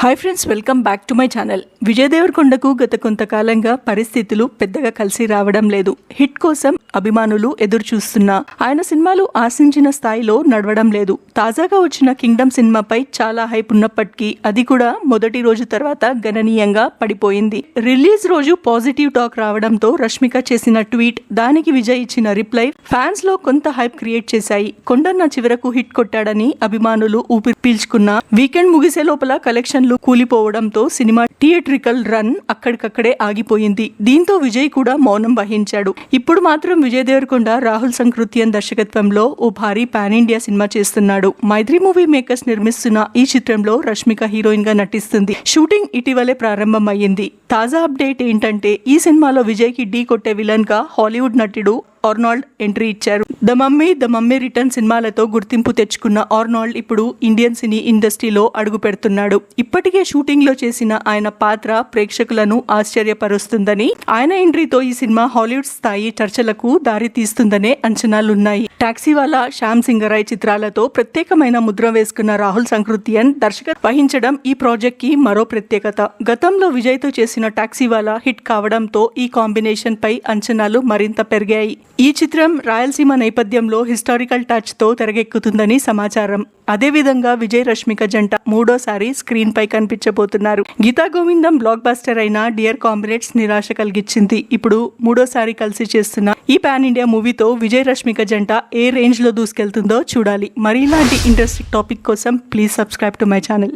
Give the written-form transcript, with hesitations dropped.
Hi friends, welcome back to my channel. Vijay దేవరకొండకు గత కొంతకాలంగా పరిస్థితులు పెద్దగా కలిసి రావడం లేదు. హిట్ కోసం అభిమానులు ఎదురు చూస్తున్నా ఆయన సినిమాలు ఆశించిన స్థాయిలో నడవడం లేదు. తాజాగా వచ్చిన కింగ్డమ్ సినిమాపై చాలా హైప్ ఉన్నప్పటికీ అది కూడా మొదటి రోజు తర్వాత గణనీయంగా పడిపోయింది. రిలీజ్ రోజు పాజిటివ్ టాక్ రావడంతో రష్మిక చేసిన ట్వీట్, దానికి విజయ్ ఇచ్చిన రిప్లై ఫ్యాన్స్ లో కొంత హైప్ క్రియేట్ చేశాయి. కొండన్న చివరకు హిట్ కొట్టాడని అభిమానులు ఊపిరి పీల్చుకున్న వీకెండ్ ముగిసే లోపల కలెక్షన్లు కూలిపోవడంతో సినిమా థియేట్రికల్ రన్ అక్కడికక్కడే ఆగిపోయింది. దీంతో విజయ్ కూడా మౌనం వహించాడు. ఇప్పుడు మాత్రం విజయ్ దేవరకొండ రాహుల్ సంకృత్యన్ దర్శకత్వంలో ఓ భారీ పాన్ ఇండియా సినిమా చేస్తున్నాడు. మైత్రి మూవీ మేకర్స్ నిర్మిస్తున్న ఈ చిత్రంలో రష్మిక హీరోయిన్ గా నటిస్తుంది. షూటింగ్ ఇటీవలే ప్రారంభం అయ్యింది. తాజా అప్డేట్ ఏంటంటే ఈ సినిమాలో విజయ్ కి ఢీ కొట్టే విలన్ గా హాలీవుడ్ నటుడు ఆర్నాల్డ్ ఎంట్రీ ఇచ్చారు. ద మమ్మీ రిటర్న్ సినిమాలతో గుర్తింపు తెచ్చుకున్న ఆర్నాల్డ్ ఇప్పుడు ఇండియన్ సినీ ఇండస్ట్రీలో అడుగు పెడుతున్నాడు. ఇప్పటికే షూటింగ్ లో చేసిన ఆయన పాత్ర ప్రేక్షకులను ఆశ్చర్యపరుస్తుందని, ఆయన ఎంట్రీతో ఈ సినిమా హాలీవుడ్ స్థాయి చర్చలకు దారి తీస్తుందనే అంచనాలున్నాయి. టాక్సీవాలా, శ్యామ్ సింగరాయ్ చిత్రాలతో ప్రత్యేకమైన ముద్ర వేసుకున్న రాహుల్ సంకృత్యన్ దర్శకత్వం వహించడం ఈ ప్రాజెక్ట్ కి మరో ప్రత్యేకత. గతంలో విజయ్ తో చేసిన టాక్సీవాలా హిట్ కావడంతో ఈ కాంబినేషన్ పై అంచనాలు మరింత పెరిగాయి. ఈ చిత్రం రాయలసీమ నేపథ్యంలో హిస్టారికల్ టచ్ తో తెరకెక్కుతుందని సమాచారం. అదేవిధంగా విజయ్ రష్మిక జంట మూడోసారి స్క్రీన్ పై కనిపించబోతున్నారు. గీతా గోవిందం బ్లాక్ బస్టర్ అయిన డియర్ కామ్రేడ్స్ నిరాశ కలిగించింది. ఇప్పుడు మూడోసారి కలిసి చేస్తున్న ఈ పాన్ ఇండియా మూవీతో విజయ్ రష్మిక జంట ఏ రేంజ్ లో దూసుకెళ్తుందో చూడాలి. మరి ఇలాంటి ఇంట్రెస్టింగ్ టాపిక్ కోసం please subscribe to my channel.